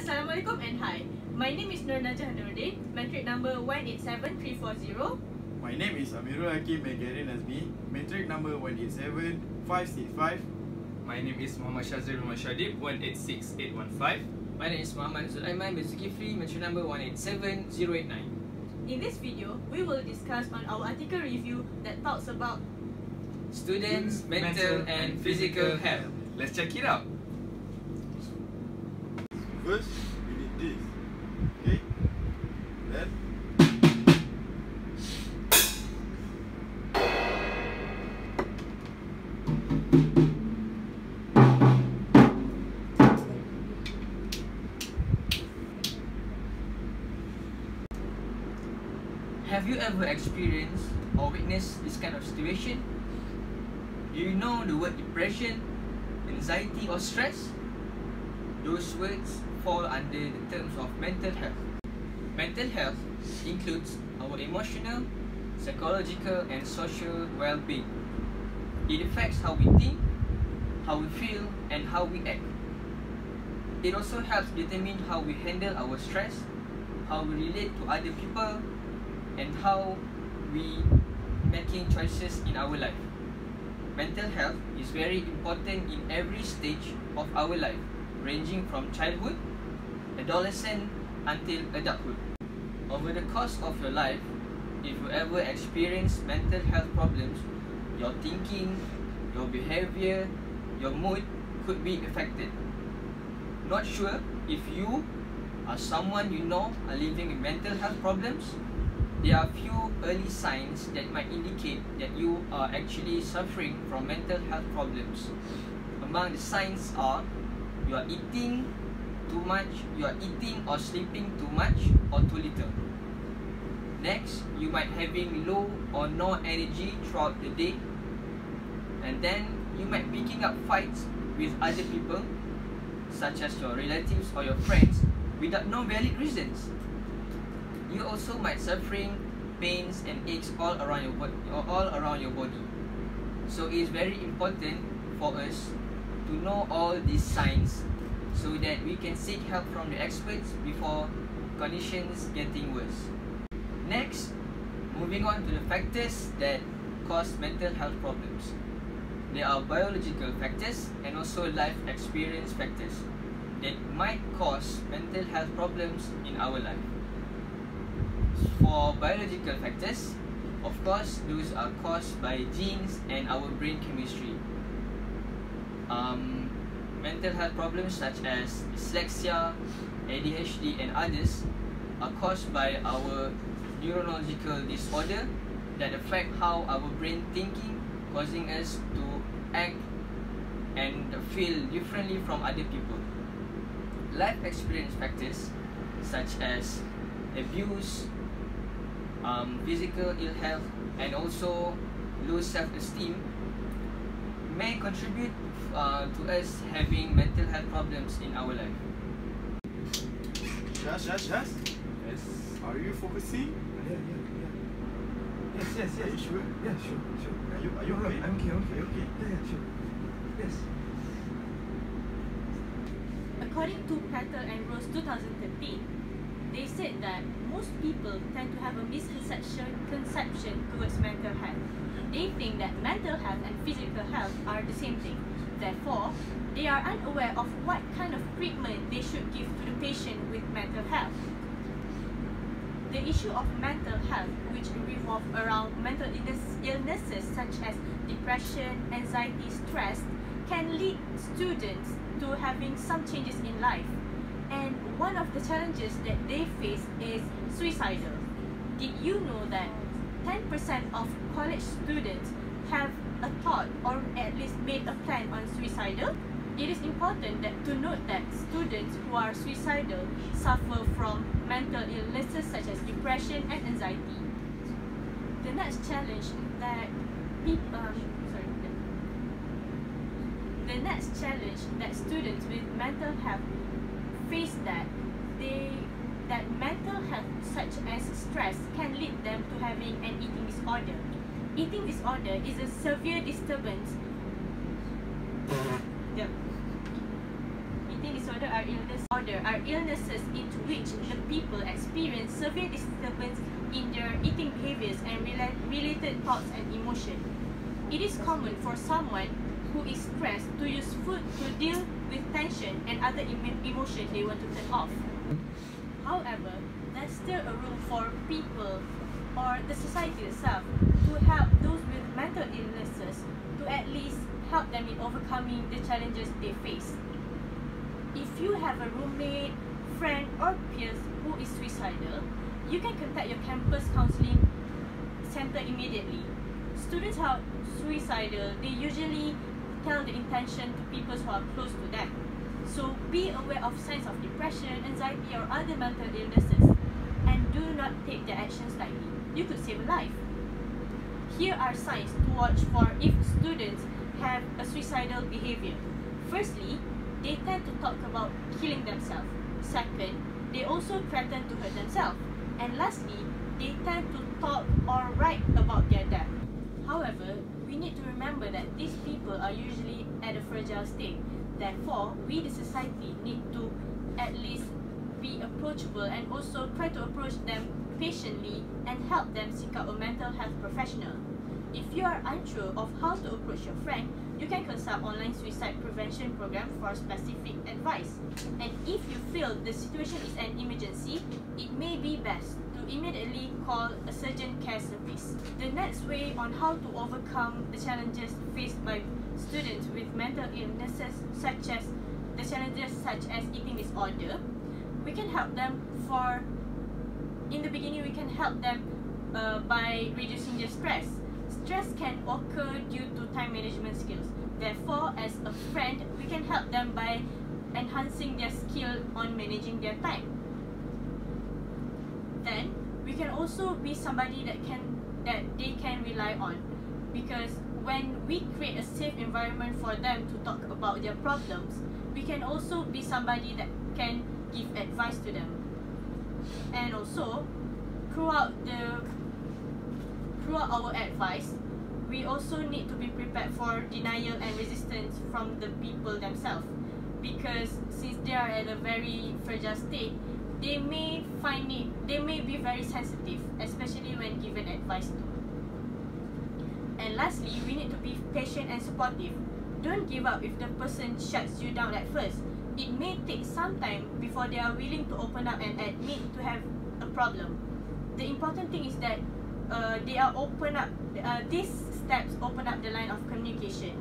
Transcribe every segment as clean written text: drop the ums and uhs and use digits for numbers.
Assalamualaikum and hi. My name is Nur Najihah Nordin, metric number 187340. My name is Amirul, Hakim and Khairil Nazmi, metric number 187565. My name is Muhammad Shazreel Shadip 186815. My name is Muhammad Aiman with Zulkiflee, metric number 187089. In this video, we will discuss on our article review that talks about students' mental and physical health. Let's check it out. First, we need this. Okay? Then Have you ever experienced or witnessed this kind of situation? Do you know the word depression, anxiety or stress? Those words fall under the terms of mental health. Mental health includes our emotional, psychological and social well-being. It affects how we think, how we feel and how we act. It also helps determine how we handle our stress, how we relate to other people and how we making choices in our life. Mental health is very important in every stage of our life, ranging from childhood, adolescent until adulthood. Over the course of your life, if you ever experience mental health problems, your thinking, your behavior, your mood could be affected. Not sure if you or someone you know are living with mental health problems? There are few early signs that might indicate that you are actually suffering from mental health problems. Among the signs are you are eating too much, you are eating or sleeping too much or too little. Next, you might having low or no energy throughout the day. And then you might picking up fights with other people, such as your relatives or your friends, without no valid reasons. You also might suffering pains and aches all around your body. So it is very important for us to know all these signs so that we can seek help from the experts before conditions getting worse. Next, moving on to the factors that cause mental health problems. There are biological factors and also life experience factors that might cause mental health problems in our life. For biological factors, of course, those are caused by genes and our brain chemistry. Mental health problems such as dyslexia, ADHD and others are caused by our neurological disorder that affect how our brain thinking, causing us to act and feel differently from other people. Life experience factors such as abuse, physical ill health and also low self-esteem may contribute to us having mental health problems in our life. Yes. Yes. Are you focusing? Yes. Are you sure? Yeah, sure. Are you okay? I'm okay. Okay. Yeah, sure. Yes. According to Khairil and Rose 2013, they said that most people tend to have a misconception towards mental health. They think that mental health and physical health are the same thing. Therefore, they are unaware of what kind of treatment they should give to the patient with mental health. The issue of mental health, which revolve around mental illnesses such as depression, anxiety, stress, can lead students to having some changes in life. And one of the challenges that they face is suicidal. Did you know that 10% of college students have a thought or at least made a plan on suicidal? It is important to note that students who are suicidal suffer from mental illnesses such as depression and anxiety. The next challenge that students with mental health face that mental health such as stress can lead them to having an eating disorder. Eating disorder is a severe disturbance. Eating disorder are are illnesses into which the people experience severe disturbance in their eating behaviors and related thoughts and emotion. It is common for someone who is stressed to use food to deal with tension and other emotion they want to turn off. However, there's still a room for people or the society itself to help those with mental illnesses to at least help them in overcoming the challenges they face. If you have a roommate, friend or peers who is suicidal, you can contact your campus counselling center immediately. Students who are suicidal, they usually tell the intention to people who are close to them. So be aware of signs of depression, anxiety or other mental illnesses and do not take their actions lightly. You could save a life. Here are signs to watch for if students have a suicidal behavior. Firstly, they tend to talk about killing themselves. Second, they also threaten to hurt themselves. And lastly, they tend to talk or write about their death. However, we need to remember that these people are usually at a fragile state. Therefore, we the society need to at least be approachable and also try to approach them patiently and help them seek out a mental health professional. If you are unsure of how to approach your friend, you can consult online suicide prevention program for specific advice. And if you feel the situation is an emergency, it may be best to immediately call a urgent care service. The next way on how to overcome the challenges faced by students with mental illnesses such as eating disorder, we can help them in the beginning we can help them by reducing their stress. Stress can occur due to time management skills. Therefore, as a friend, we can help them by enhancing their skill on managing their time. Then, we can also be somebody that they can rely on, because when we create a safe environment for them to talk about their problems, we can also be somebody that can give advice to them. And also, throughout our advice, we also need to be prepared for denial and resistance from the people themselves, because since they are at a very fragile state, they may be very sensitive, especially when given advice to. And lastly, we need to be patient and supportive. Don't give up if the person shuts you down at first. It may take some time before they are willing to open up and admit to have a problem. The important thing is that these steps open up the line of communication.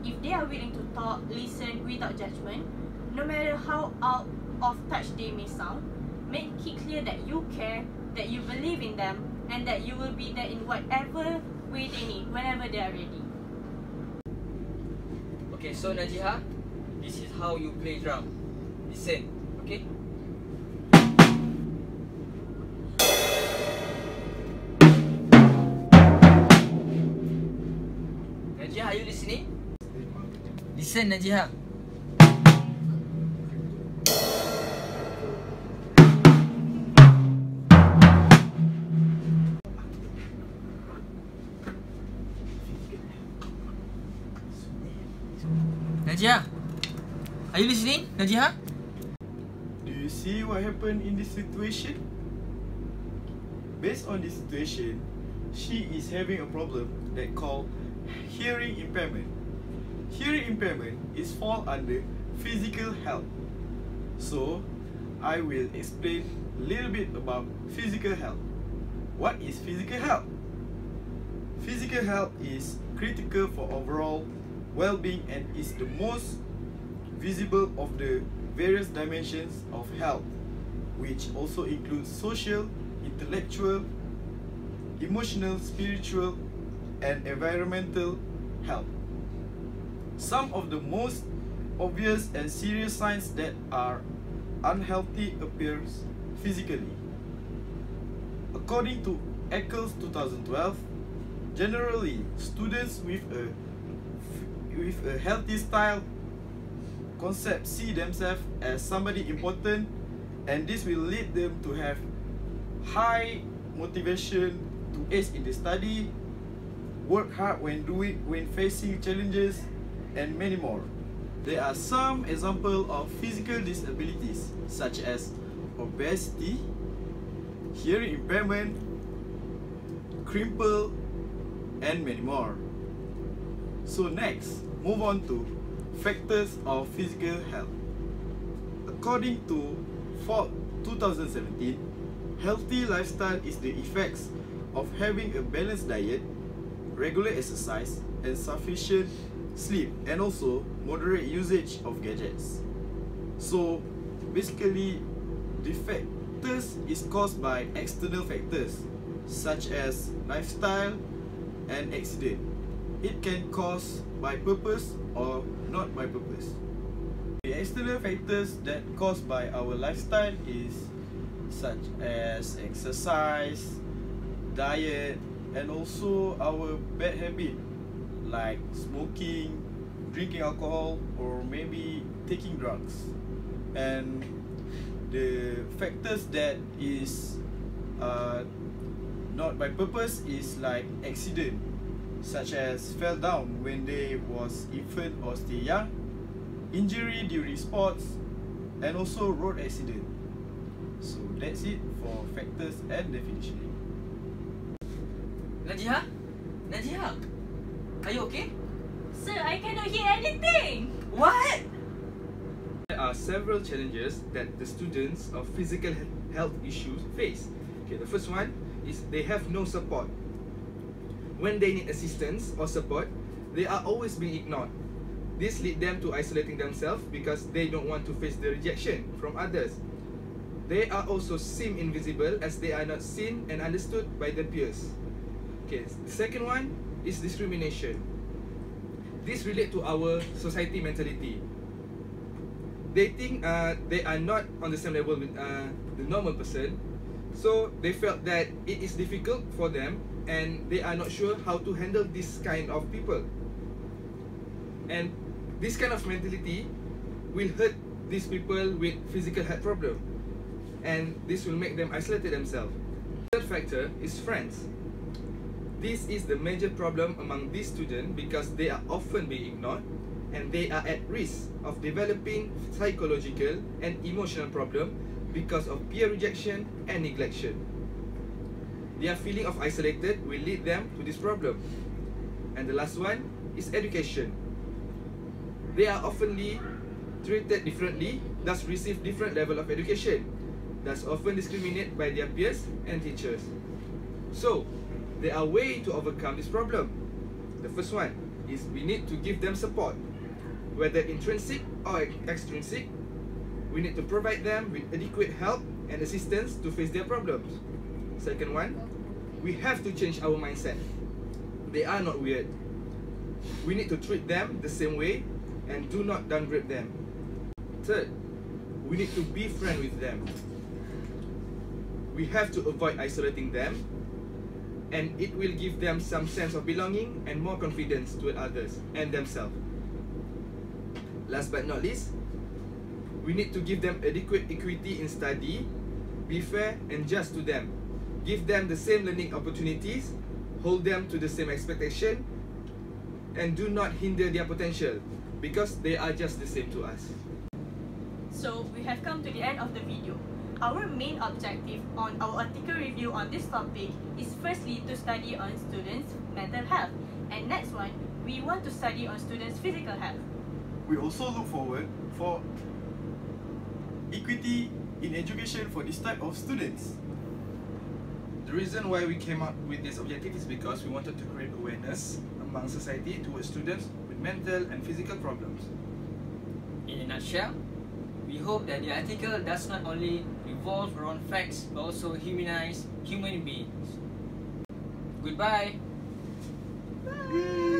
If they are willing to talk, listen without judgment, no matter how out of touch they may sound, make it clear that you care, that you believe in them, and that you will be there in whatever way they need, whenever they are ready. Okay, so Najihah, this is how you play drum. Listen, okay? Najihah, are you listening? Listen, Najihah. Najihah, are you listening, Najihah? Do you see what happened in this situation? Based on this situation, she is having a problem that called hearing impairment. Hearing impairment is fall under physical health. So, I will explain a little bit about physical health. What is physical health? Physical health is critical for overall well-being and is the most visible of the various dimensions of health, which also includes social, intellectual, emotional, spiritual, and environmental health. Some of the most obvious and serious signs that are unhealthy appears physically. According to Eccles 2012, generally students with a healthy style concept see themselves as somebody important, and this will lead them to have high motivation to ace in the study, work hard when facing challenges, and many more. There are some examples of physical disabilities such as obesity, hearing impairment, cripple, and many more. So next, move on to factors of physical health. According to Ford 2017, healthy lifestyle is the effects of having a balanced diet, regular exercise, and sufficient sleep, and also moderate usage of gadgets. So basically, the factors is caused by external factors such as lifestyle and accident. It can cause by purpose or not by purpose. The external factors that caused by our lifestyle is such as exercise, diet, and also our bad habit like smoking, drinking alcohol, or maybe taking drugs. And the factors that is not by purpose is like accident, such as fell down when they was infant or still young, injury during sports, and also road accident. So that's it for factors and definition. Najihah? Najihah? Are you okay? Sir, I cannot hear anything! What? There are several challenges that the students of physical health issues face. Okay, the first one is they have no support. When they need assistance or support, they are always being ignored. This leads them to isolating themselves because they don't want to face the rejection from others. They are also seem invisible as they are not seen and understood by their peers. Okay, the second one is discrimination. This relates to our society mentality. They think they are not on the same level with the normal person, so they felt that it is difficult for them and they are not sure how to handle this kind of people. And this kind of mentality will hurt these people with physical health problem, and this will make them isolate themselves. The third factor is friends. This is the major problem among these students because they are often being ignored and they are at risk of developing psychological and emotional problems because of peer rejection and neglection. Their feeling of isolated will lead them to this problem. And the last one is education. They are oftenly treated differently, thus receive different level of education, thus often discriminated by their peers and teachers. So, there are ways to overcome this problem. The first one is we need to give them support, whether intrinsic or extrinsic. We need to provide them with adequate help and assistance to face their problems. Second one, we have to change our mindset. They are not weird. We need to treat them the same way and do not downgrade them. Third, we need to be friends with them. We have to avoid isolating them, and it will give them some sense of belonging and more confidence toward others and themselves. Last but not least, we need to give them adequate equity in study, be fair and just to them, give them the same learning opportunities, hold them to the same expectation, and do not hinder their potential because they are just the same to us. So, we have come to the end of the video. Our main objective on our article review on this topic is firstly to study on students' mental health, and next one, we want to study on students' physical health. We also look forward for equity in education for this type of students. The reason why we came up with this objective is because we wanted to create awareness among society towards students with mental and physical problems. In a nutshell, we hope that the article does not only revolve around facts but also humanize human beings. Goodbye. Bye.